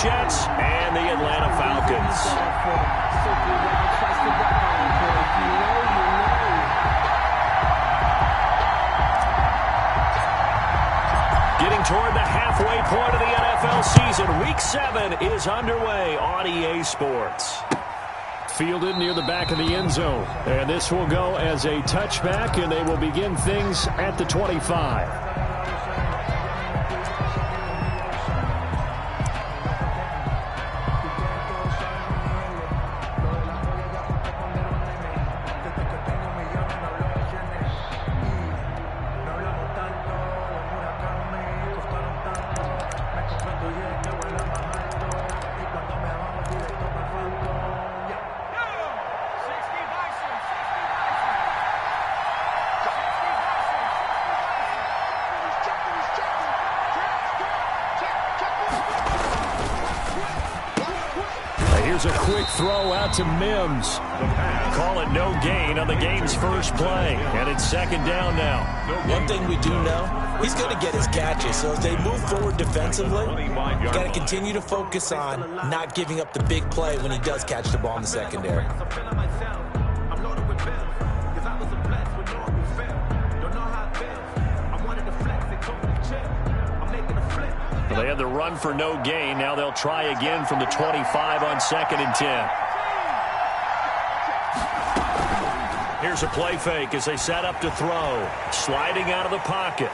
Jets and the Atlanta Falcons. Getting toward the halfway point of the NFL season. Week 7 is underway on EA Sports. Fielded near the back of the end zone. And this will go as a touchback, and they will begin things at the 25. Here's a quick throw out to Mims. Call it no gain on the game's first play. And it's second down now. One thing we do know, he's going to get his catches. So as they move forward defensively, you got to continue to focus on not giving up the big play when he does catch the ball in the secondary. They had the run for no gain. Now they'll try again from the 25 on 2nd and 10. Here's a play fake as they set up to throw. Sliding out of the pocket.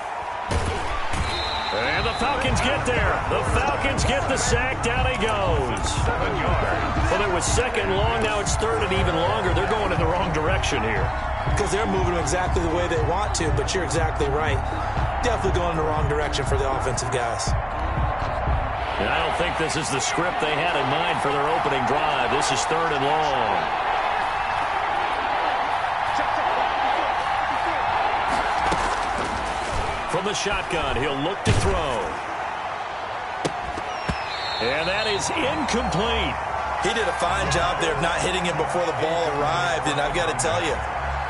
And the Falcons get there. The Falcons get the sack. Down he goes. 7 yards. Well, it was second long. Now it's third and even longer. They're going in the wrong direction here. Because they're moving exactly the way they want to, but you're exactly right. Definitely going in the wrong direction for the offensive guys. And I don't think this is the script they had in mind for their opening drive. This is third and long. From the shotgun, he'll look to throw. And that is incomplete. He did a fine job there of not hitting him before the ball arrived, and I've got to tell you,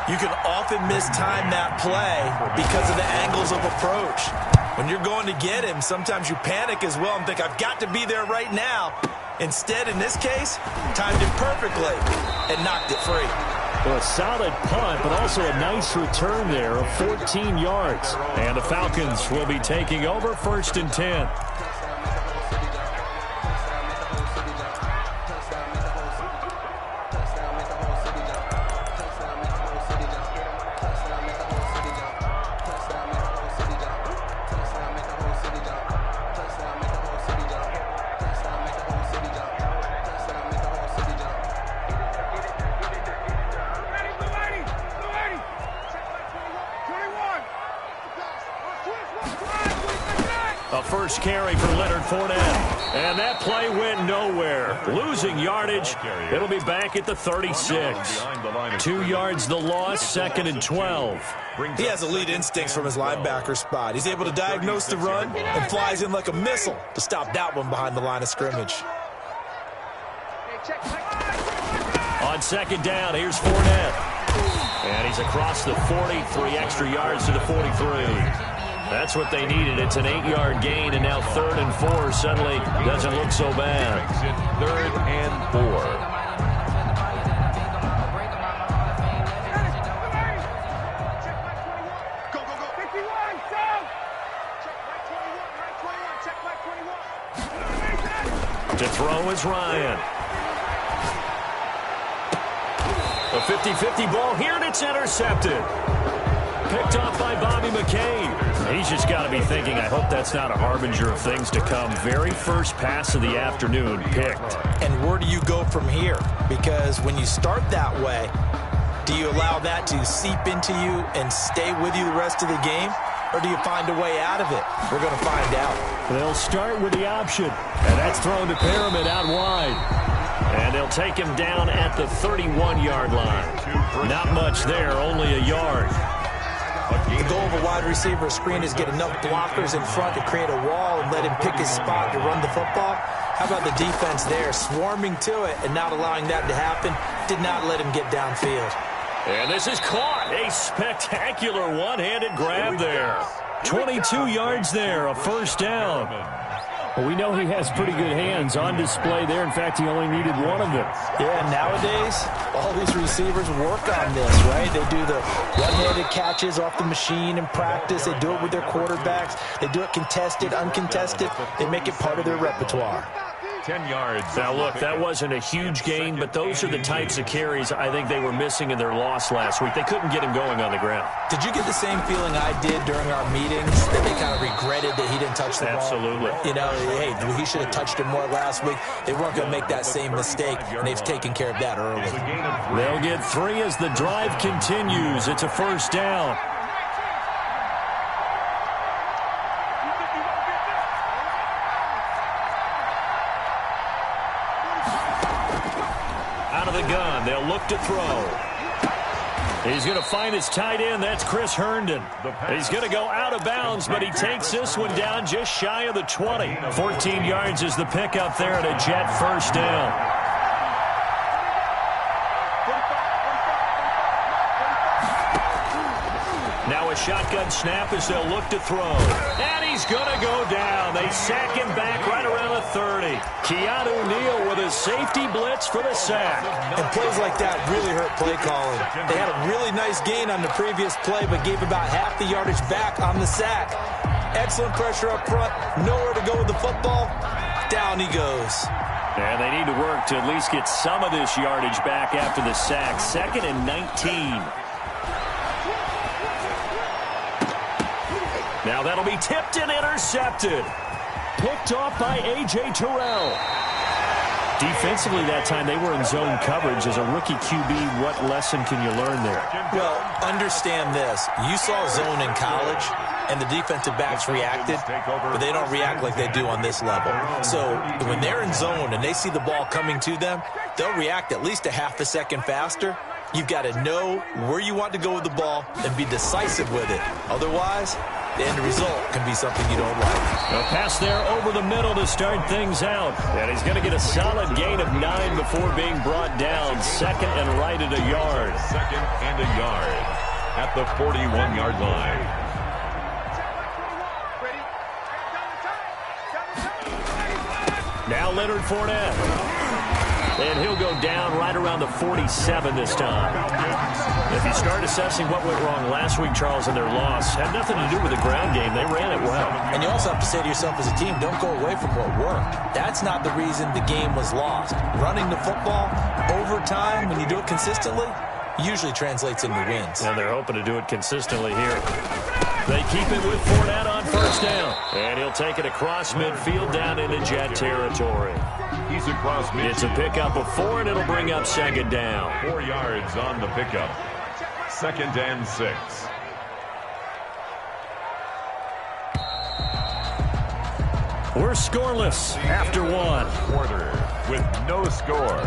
you can often mistime that play because of the angles of approach. When you're going to get him, sometimes you panic as well and think, I've got to be there right now. Instead, in this case, timed it perfectly and knocked it free. Well, a solid punt, but also a nice return there of 14 yards. And the Falcons will be taking over 1st and 10. A first carry for Leonard Fournette. And that play went nowhere. Losing yardage. It'll be back at the 36. 2 yards the loss, 2nd and 12. He has elite instincts from his linebacker spot. He's able to diagnose the run and flies in like a missile to stop that one behind the line of scrimmage. On 2nd down, here's Fournette. And he's across the 40, 3 extra yards to the 43. That's what they needed. It's an 8-yard gain, and now 3rd and 4 suddenly doesn't look so bad. 3rd and 4. To throw is Ryan. A 50-50 ball here, and it's intercepted. Picked off by Bobby McCain. He's just got to be thinking, I hope that's not a harbinger of things to come. Very first pass of the afternoon picked. And where do you go from here? Because when you start that way, do you allow that to seep into you and stay with you the rest of the game? Or do you find a way out of it? We're going to find out. They'll start with the option. And that's thrown to Pyramid out wide. And they'll take him down at the 31-yard line. Not much there, only a yard. The goal of a wide receiver screen is get enough blockers in front to create a wall and let him pick his spot to run the football. How about the defense there, swarming to it and not allowing that to happen? Did not let him get downfield. And this is caught. A spectacular one-handed grab there. 22 yards there, a first down. Well, we know he has pretty good hands on display there. In fact, he only needed one of them. Yeah, nowadays, all these receivers work on this, right? They do the one-handed catches off the machine in practice. They do it with their quarterbacks. They do it contested, uncontested. They make it part of their repertoire. 10 yards. Now, look, that wasn't a huge gain, but those are the types of carries I think they were missing in their loss last week. They couldn't get him going on the ground. Did you get the same feeling I did during our meetings, that they kind of regretted that he didn't touch the ball? Absolutely. You know, hey, he should have touched it more last week. They weren't going to make that same mistake, and they've taken care of that early. They'll get 3 as the drive continues. It's a first down. Out of the gun, they'll look to throw. He's going to find his tight end. That's Chris Herndon. He's going to go out of bounds, but he takes this one down just shy of the 20. 14 yards is the pickup there, and a Jet first down. Now a shotgun snap as they'll look to throw. And he's going to go down. They sack him back right around the 30. Keanu Neal with a safety blitz for the sack. And plays like that really hurt play calling. They had a really nice gain on the previous play, but gave about half the yardage back on the sack. Excellent pressure up front. Nowhere to go with the football. Down he goes. And they need to work to at least get some of this yardage back after the sack. 2nd and 19. Now that'll be tipped and intercepted. Picked off by A.J. Terrell. Defensively that time, they were in zone coverage. As a rookie QB, what lesson can you learn there? Well, understand this. You saw zone in college, and the defensive backs reacted, but they don't react like they do on this level. So when they're in zone and they see the ball coming to them, they'll react at least a half a second faster. You've got to know where you want to go with the ball and be decisive with it. Otherwise, the end result can be something you don't like. A pass there over the middle to start things out. And he's going to get a solid gain of 9 before being brought down. 2nd and right at a yard. 2nd and a yard at the 41-yard line. Now Leonard Fournette. And he'll go down right around the 47 this time. If you start assessing what went wrong last week, Charles, in their loss, had nothing to do with the ground game. They ran it well. And you also have to say to yourself as a team, don't go away from what worked. That's not the reason the game was lost. Running the football over time, when you do it consistently, usually translates into wins. And they're hoping to do it consistently here. They keep it with Fournette on first down. And he'll take it across midfield down into Jet territory. He's across midfield. It's a pickup of 4, and it'll bring up 2nd down. 4 yards on the pickup. 2nd and 6. We're scoreless after 1. Quarter with no score.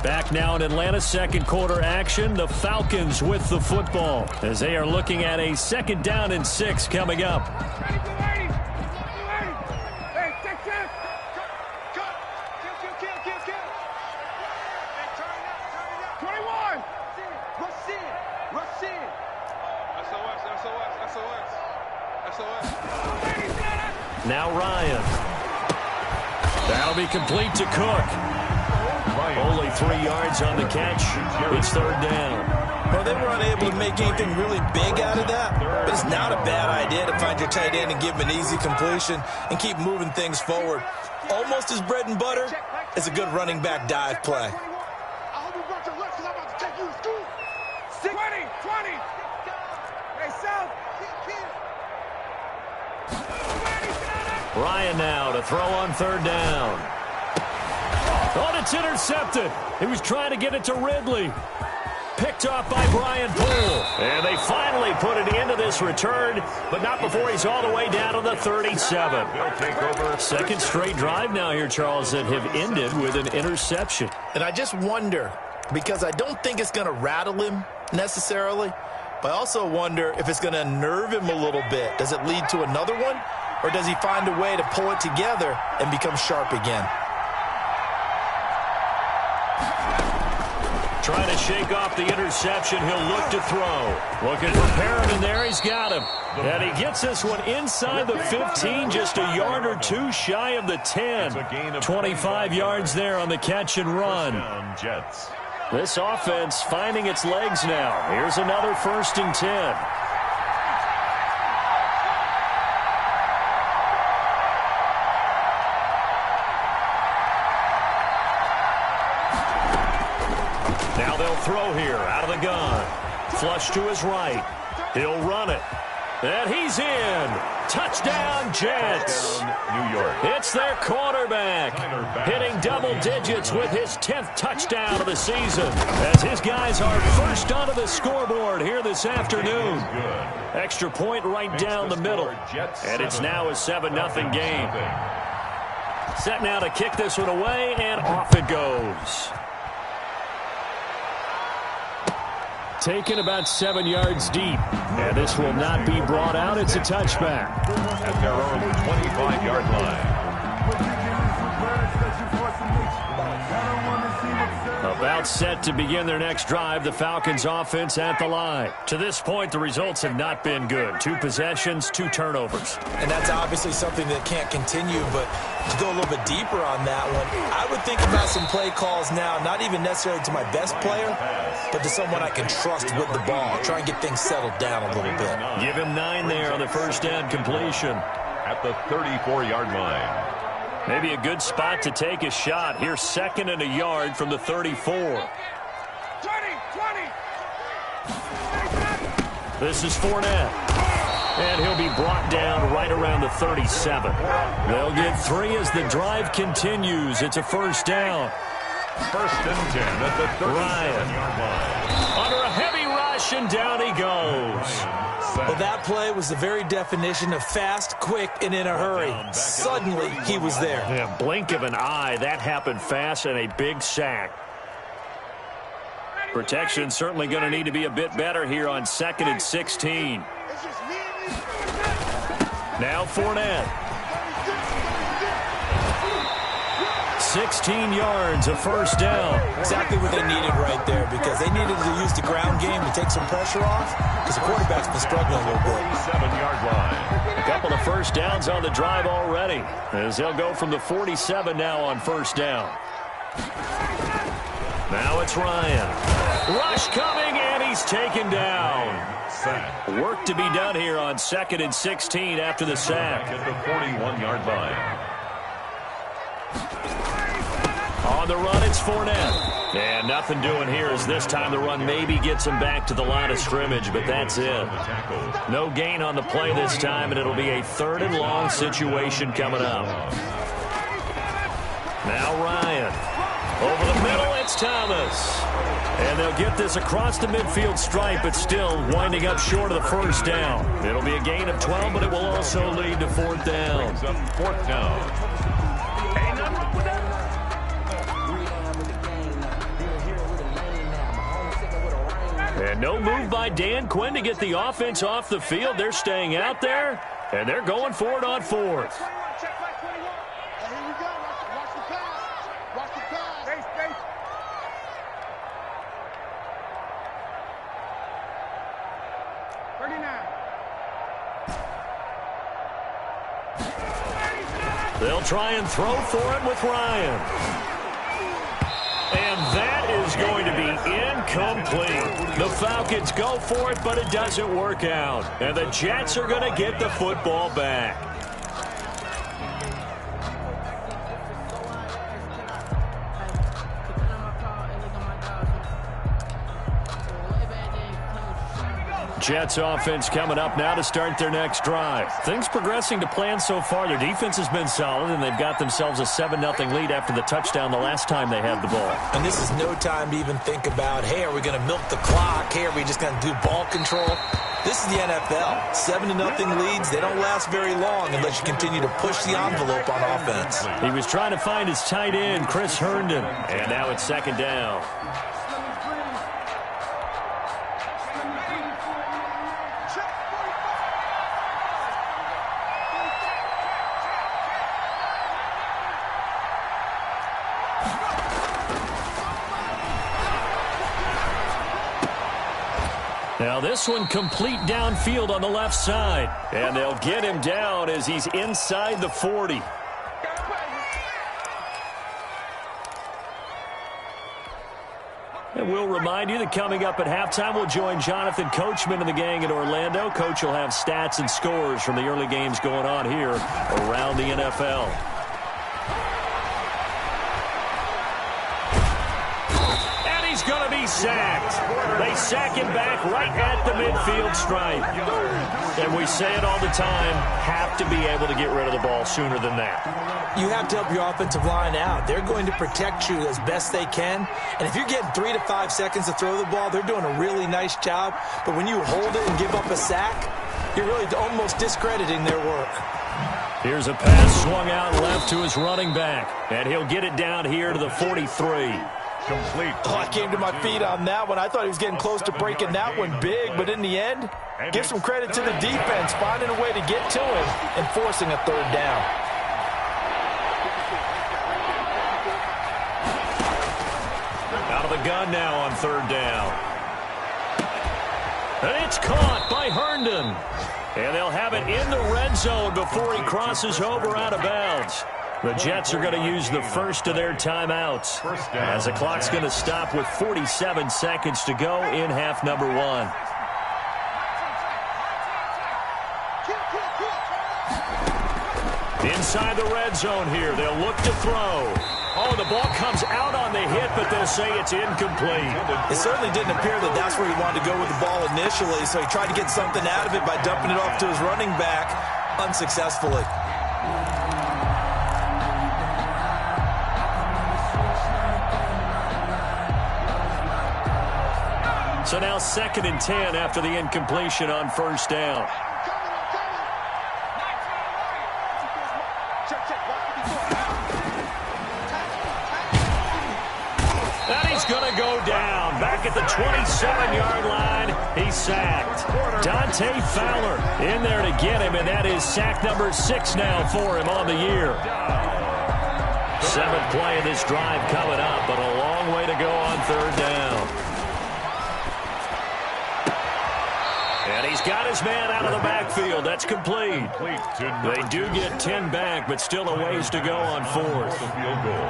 Back now in Atlanta's second quarter action. The Falcons with the football as they are looking at a 2nd down and 6 coming up. Now Ryan. That'll be complete to Cook. Only 3 yards on the catch. It's 3rd down. Well, they were unable to make anything really big out of that, but it's not a bad idea to find your tight end and give him an easy completion and keep moving things forward. Almost as bread and butter as a good running back dive play. Ryan now to throw on 3rd down. Oh, it's intercepted. He was trying to get it to Ridley. Picked off by Brian Poole. And they finally put it into this return, but not before he's all the way down to the 37. Second straight drive now here, Charles, that have ended with an interception. And I just wonder, because I don't think it's going to rattle him necessarily, but I also wonder if it's going to unnerve him a little bit. Does it lead to another one, or does he find a way to pull it together and become sharp again? Trying to shake off the interception. He'll look to throw. Looking for Perriman there. He's got him. And he gets this one inside the 15, just a yard or two shy of the 10. 25 yards there on the catch and run. This offense finding its legs now. Here's another 1st and 10. Now they'll throw here out of the gun. Flush to his right. He'll run it. And he's in. Touchdown, Jets. New York. It's their quarterback. Hitting double digits with his 10th touchdown of the season. As his guys are first onto the scoreboard here this afternoon. Extra point right down the middle. And it's now a 7-0 game. Set now to kick this one away, and off it goes. Taken about 7 yards deep. And this will not be brought out. It's a touchback. At their own 25-yard line. About set to begin their next drive. The Falcons offense at the line. To this point, the results have not been good. 2 possessions, 2 turnovers. And that's obviously something that can't continue, but to go a little bit deeper on that one, I would think about some play calls now, not even necessarily to my best player, but to someone I can trust with the ball. Try and get things settled down a little bit. Give him 9 there on the first down completion. At the 34-yard line. Maybe a good spot to take a shot. Here's 2nd and a yard from the 34. 20. This is Fournette. And he'll be brought down right around the 37. They'll get 3 as the drive continues. It's a first down. 1st and 10 at the 37-yard line. Under a heavy rush, and down he goes. Well, that play was the very definition of fast, quick, and in a hurry. Suddenly, he was there. Yeah, blink of an eye. That happened fast, and a big sack. Protection certainly going to need to be a bit better here on 2nd and 16. Now Fournette. 16 yards, a first down. Exactly what they needed right there, because they needed to use the ground game to take some pressure off, because the quarterback's been struggling a little bit. 7-yard line. A couple of first downs on the drive already, as they'll go from the 47 now on first down. Now it's Ryan. Rush coming, and he's taken down. Work to be done here on 2nd and 16 after the sack. At the 41-yard line. On the run, it's Fournette. And nothing doing here as this time the run maybe gets him back to the line of scrimmage, but that's it. No gain on the play this time, and it'll be a 3rd and long situation coming up. Now Ryan. Over the middle, it's Thomas. And they'll get this across the midfield stripe, but still winding up short of the first down. It'll be a gain of 12, but it will also lead to 4th down. 4th down. And no move by Dan Quinn to get the offense off the field. They're staying out there, and they're going for it on 4th. They'll try and throw for it with Ryan. And that is going to be incomplete. The Falcons go for it, but it doesn't work out. And the Jets are going to get the football back. Jets offense coming up now to start their next drive. Things progressing to plan so far. Their defense has been solid, and they've got themselves a 7-0 lead after the touchdown the last time they had the ball. And this is no time to even think about, hey, are we going to milk the clock? Hey, are we just going to do ball control? This is the NFL. 7-0 leads, they don't last very long unless you continue to push the envelope on offense. He was trying to find his tight end, Chris Herndon, and now it's 2nd down. Now this one complete downfield on the left side. And they'll get him down as he's inside the 40. And we'll remind you that coming up at halftime, we'll join Jonathan Coachman and the gang in Orlando. Coach will have stats and scores from the early games going on here around the NFL. And he's going to be sacked. They sack him back right at the midfield stripe. And we say it all the time, have to be able to get rid of the ball sooner than that. You have to help your offensive line out. They're going to protect you as best they can. And if you're getting 3 to 5 seconds to throw the ball, they're doing a really nice job. But when you hold it and give up a sack, you're really almost discrediting their work. Here's a pass swung out left to his running back. And he'll get it down here to the 43. Complete. Oh, I came to my feet on that one. I thought he was getting close to breaking that one big. But in the end, give some credit to the defense, finding a way to get to him and forcing a third down. Out of the gun now on third down. And it's caught by Herndon. And they'll have it in the red zone before he crosses over out of bounds. The Jets are going to use the first of their timeouts as the clock's going to stop with 47 seconds to go in half number 1. Inside the red zone here, they'll look to throw. Oh, the ball comes out on the hit, but they'll say it's incomplete. It certainly didn't appear that that's where he wanted to go with the ball initially, so he tried to get something out of it by dumping it off to his running back unsuccessfully. So now 2nd and 10 after the incompletion on first down. And he's going to go down. Back at the 27-yard line, he's sacked. Dante Fowler in there to get him, and that is sack number 6 now for him on the year. 7th play of this drive coming up, but a long way to go on third down. And he's got his man out of the backfield. That's complete. They do get 10 back, but still a ways to go on 4th. Field goal.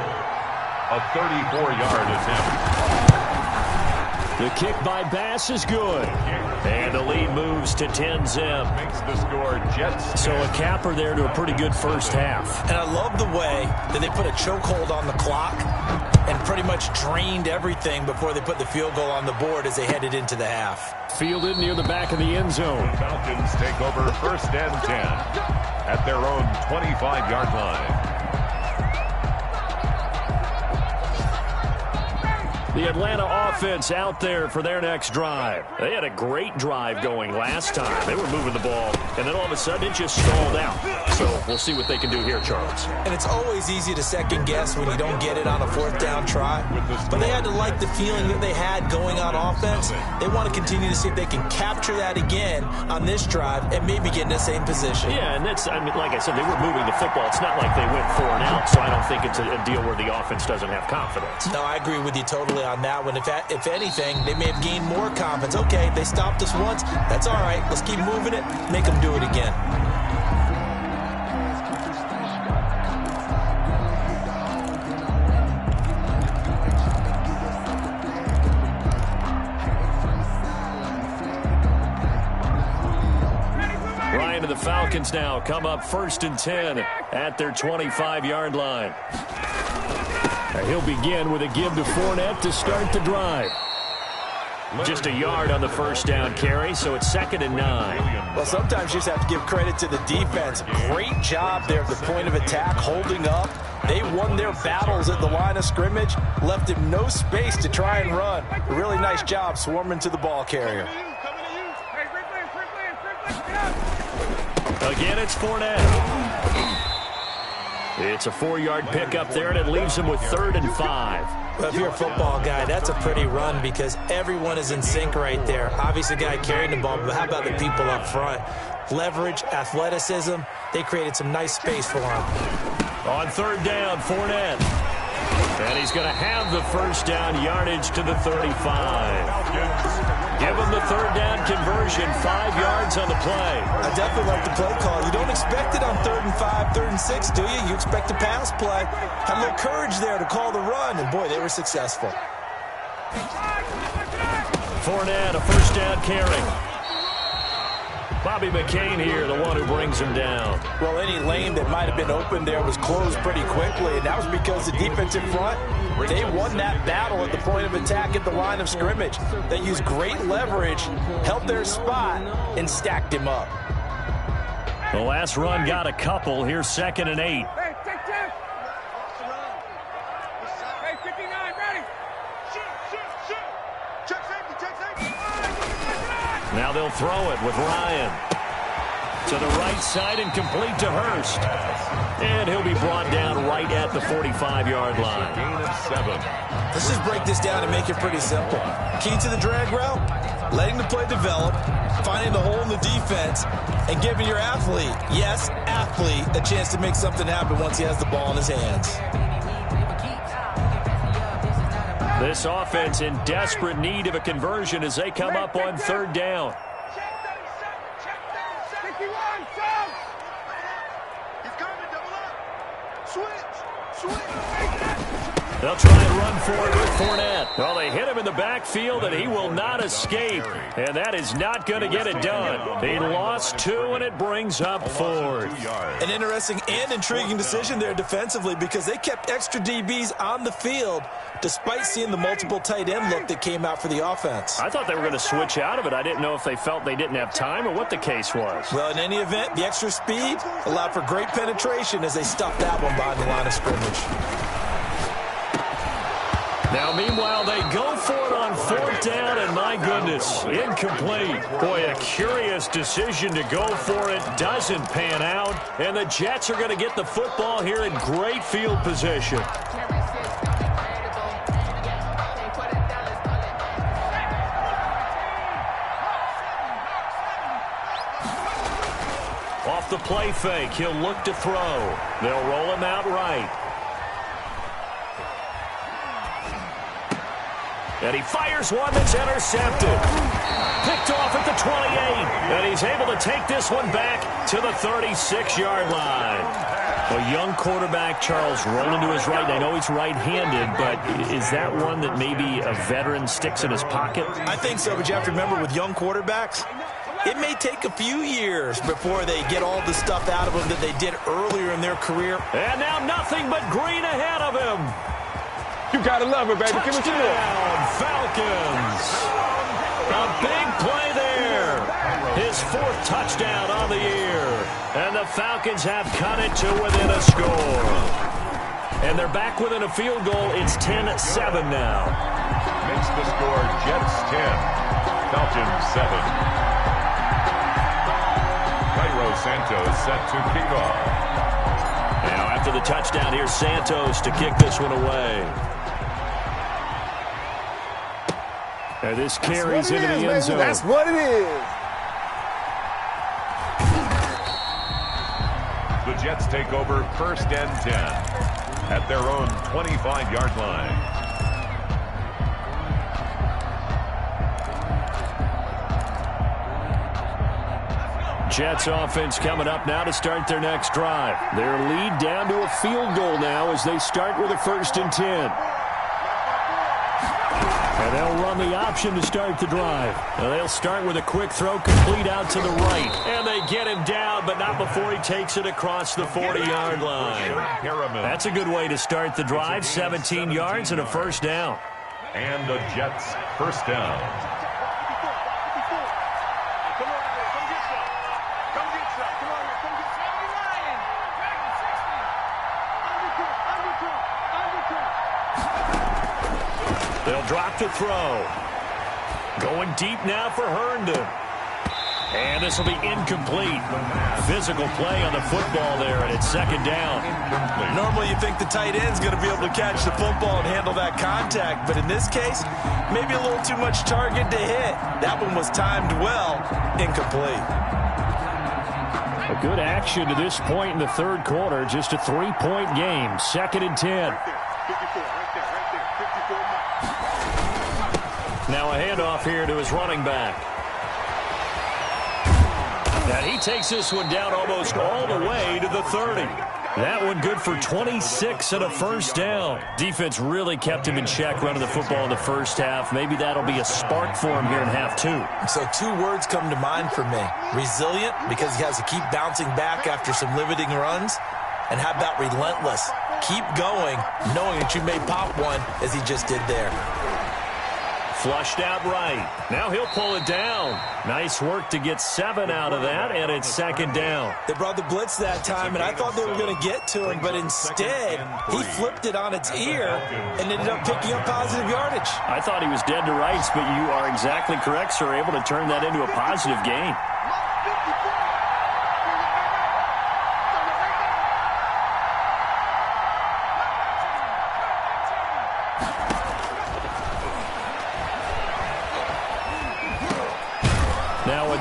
A 34-yard attempt. The kick by Bass is good. And the lead moves to 10-zip. Makes the score Jets. So a capper there to a pretty good first half. And I love the way that they put a chokehold on the clock and pretty much drained everything before they put the field goal on the board as they headed into the half. Fielded near the back of the end zone. The Falcons take over 1st and 10 at their own 25-yard line. The Atlanta offense out there for their next drive. They had a great drive going last time. They were moving the ball, and then all of a sudden it just stalled out. So we'll see what they can do here, Charles. And it's always easy to second guess when you don't get it on a 4th down try. But they had to like the feeling that they had going on offense. They want to continue to see if they can capture that again on this drive and maybe get in the same position. Yeah, and that's, I mean, like I said, they were moving the football. It's not like they went 4 and out, so I don't think it's a deal where the offense doesn't have confidence. No, I agree with you totally on that one. If anything, they may have gained more confidence. Okay, they stopped us once. That's all right. Let's keep moving it. Make them do it again. Ryan and the Falcons now come up 1st and 10 at their 25-yard line. He'll begin with a give to Fournette to start the drive. Just a yard on the first down carry, so it's 2nd and 9. Well, sometimes you just have to give credit to the defense. Great job there at the point of attack, holding up. They won their battles at the line of scrimmage, left him no space to try and run. A really nice job swarming to the ball carrier. Again, it's Fournette. It's a 4-yard pickup there, and it leaves him with 3rd and 5. Well, if you're a football guy, that's a pretty run because everyone is in sync right there. Obviously, the guy carrying the ball, but how about the people up front? Leverage, athleticism, they created some nice space for him. On 3rd down, Fournette. And he's going to have the first down yardage to the 35. Give him the third down conversion, 5 yards on the play. I definitely like the play call. You don't expect it on 3rd and 5, 3rd and 6, do you? You expect a pass play. Had a little courage there to call the run, and boy, they were successful. Fournette, a first down carry. Bobby McCain here, the one who brings him down. Well, any lane that might have been open there was closed pretty quickly, and that was because the defensive front, they won that battle at the point of attack at the line of scrimmage. They used great leverage, held their spot, and stacked him up. The last run got a couple. Here's 2nd and 8. Now they'll throw it with Ryan. To the right side and complete to Hurst. And he'll be brought down right at the 45-yard line. Gain of 7. Let's just break this down and make it pretty simple. Key to the drag route, letting the play develop, finding the hole in the defense, and giving your athlete, yes, athlete, a chance to make something happen once he has the ball in his hands. This offense in desperate need of a conversion as they come up on 3rd down. They'll try and run for it with Fournette. Well, they hit him in the backfield, and he will not escape. And that is not going to get it done. He lost 2, and it brings up 4th. An interesting and intriguing decision there defensively because they kept extra DBs on the field despite seeing the multiple tight end look that came out for the offense. I thought they were going to switch out of it. I didn't know if they felt they didn't have time or what the case was. Well, in any event, the extra speed allowed for great penetration as they stuffed that one behind the line of scrimmage. Now, meanwhile, they go for it on 4th down, and my goodness, incomplete. Boy, a curious decision to go for it. Doesn't pan out, and the Jets are going to get the football here in great field position. Off the play fake, he'll look to throw. They'll roll him out right. And he fires one that's intercepted. Picked off at the 28. And he's able to take this one back to the 36-yard line. A young quarterback, Charles, rolling to his right. I know he's right-handed, but is that one that maybe a veteran sticks in his pocket? I think so, but you have to remember with young quarterbacks, it may take a few years before they get all the stuff out of them that they did earlier in their career. And now nothing but green ahead of him. You gotta love it, baby. Give it to me. Falcons. A big play there. His 4th touchdown on the year. And the Falcons have cut it to within a score. And they're back within a field goal. It's 10-7 now. Makes the score Jets 10, Falcons 7. Cairo Santos set to kick off. Now after the touchdown, here's Santos to kick this one away. And this carries into the end zone. That's what it is. The Jets take over 1st and 10 at their own 25-yard line. Jets offense coming up now to start their next drive. Their lead down to a field goal now as they start with a 1st and 10. And they'll run the option to start the drive. Now they'll start with a quick throw complete out to the right. And they get him down, but not before he takes it across the 40-yard line. That's a good way to start the drive. 17 yards and a 1st down. And the Jets' 1st down. They'll drop to throw. Going deep now for Herndon. And this will be incomplete. Physical play on the football there, and it's 2nd down. Normally you think the tight end's going to be able to catch the football and handle that contact, but in this case, maybe a little too much target to hit. That one was timed well, incomplete. A good action to this point in the 3rd quarter. Just a 3-point game. 2nd and 10. Now a handoff here to his running back. And he takes this one down almost all the way to the 30. That one good for 26 and a first down. Defense really kept him in check running the football in the first half. Maybe that'll be a spark for him here in half two. So two words come to mind for me. Resilient, because he has to keep bouncing back after some limiting runs. And how about relentless? Keep going, knowing that you may pop one as he just did there. Flushed out right. Now he'll pull it down. Nice work to get 7 out of that, and it's second down. They brought the blitz that time, and I thought they were going to get to him, but instead, he flipped it on its ear and ended up picking up positive yardage. I thought he was dead to rights, but you are exactly correct, sir, able to turn that into a positive gain.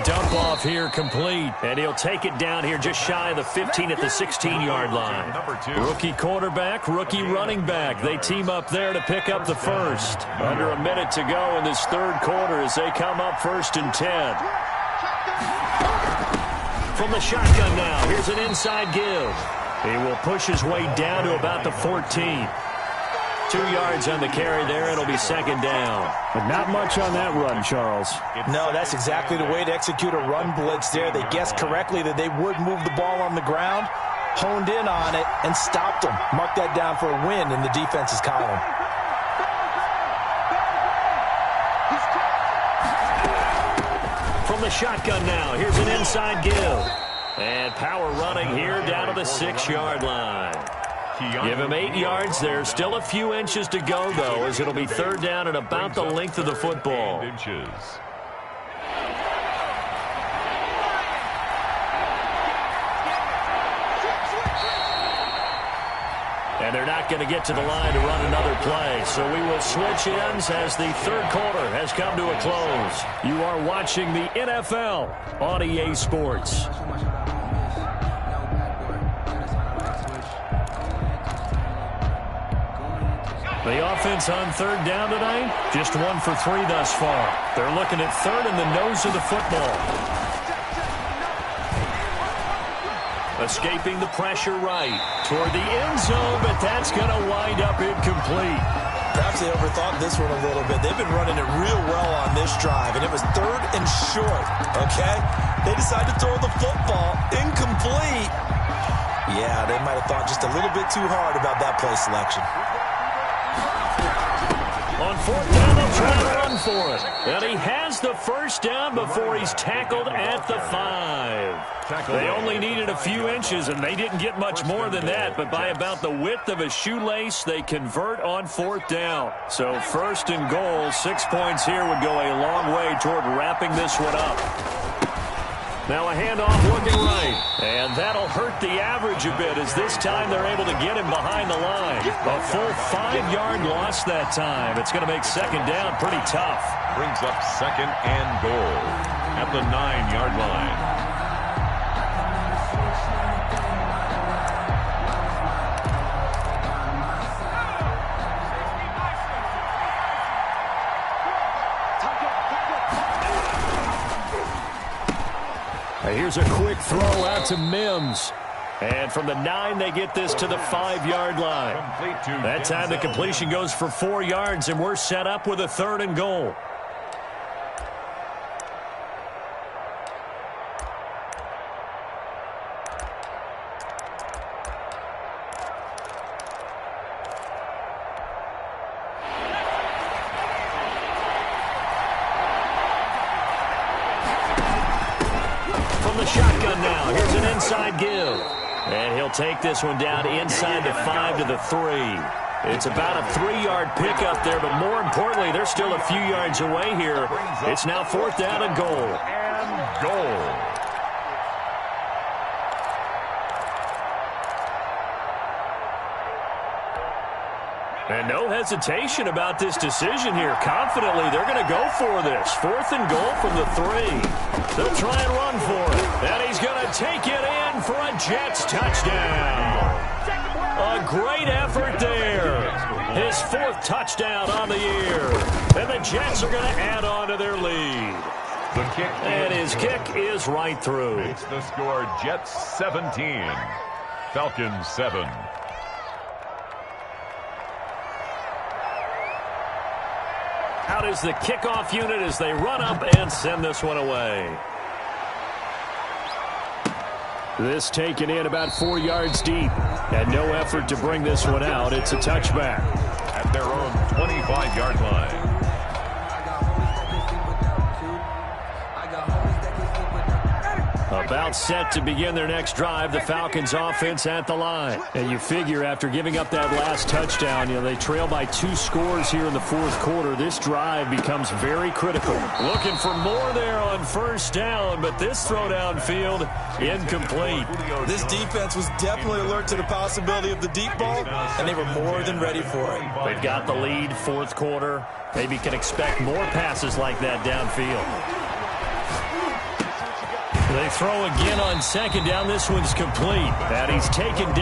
Dump off here complete, and he'll take it down here just shy of the 15 at the 16-yard line. Rookie quarterback, rookie running back. They team up there to pick up the first. Under a minute to go in this third quarter as they come up 1st and 10. From the shotgun now, here's an inside give. He will push his way down to about the 14. 2 yards on the carry there. It'll be second down. But not much on that run, Charles. No, that's exactly the way to execute a run blitz there. They guessed correctly that they would move the ball on the ground, honed in on it, and stopped them. Mark that down for a win in the defense's column. From the shotgun now, here's an inside give. And power running here down to the 6-yard line. Give him 8 yards. There's still a few inches to go, though, as it'll be third down at about the length of the football. And they're not going to get to the line to run another play. So we will switch ends as the third quarter has come to a close. You are watching the NFL on EA Sports. The offense on third down tonight, just 1 for 3 thus far. They're looking at third in the nose of the football. Escaping the pressure right toward the end zone, but that's going to wind up incomplete. Perhaps they overthought this one a little bit. They've been running it real well on this drive, and it was third and short, okay? They decided to throw the football incomplete. Yeah, they might have thought just a little bit too hard about that play selection. On fourth down, they'll try to run for it. And he has the first down before he's tackled at the 5. They only needed a few inches, and they didn't get much more than that. But by about the width of a shoelace, they convert on fourth down. So 1st and goal, 6 points here would go a long way toward wrapping this one up. Now a handoff looking right. And that'll hurt the average a bit as this time they're able to get him behind the line. A full 5-yard loss that time. It's going to make second down pretty tough. Brings up 2nd and goal at the 9-yard line. Here's a quick throw out to Mims. And from the 9, they get this to the 5-yard line. That time the completion goes for 4 yards, and we're set up with a 3rd and goal. Shotgun now. Here's an inside give. And he'll take this one down inside the 5 to the 3. It's about a 3-yard pickup there, but more importantly, they're still a few yards away here. It's now 4th down and goal. And goal. And no hesitation about this decision here. Confidently, they're going to go for this. 4th and goal from the 3. They'll try and run for it. And he's going to take it in for a Jets touchdown. A great effort there. his 4th touchdown on the year. And the Jets are going to add on to their lead. The kick. And his kick is right through. Makes the score Jets 17, Falcons 7. Out is the kickoff unit as they run up and send this one away. This taken in about 4 yards deep. And no effort to bring this one out. It's a touchback. At their own 25-yard line. About set to begin their next drive, the Falcons offense at the line. And you figure after giving up that last touchdown, they trail by 2 scores here in the 4th quarter. This drive becomes very critical. Looking for more there on first down, but this throw downfield incomplete. This defense was definitely alert to the possibility of the deep ball, and they were more than ready for it. They've got the lead, 4th quarter. Maybe can expect more passes like that downfield. They throw again on 2nd down. This one's complete. And he's taken down.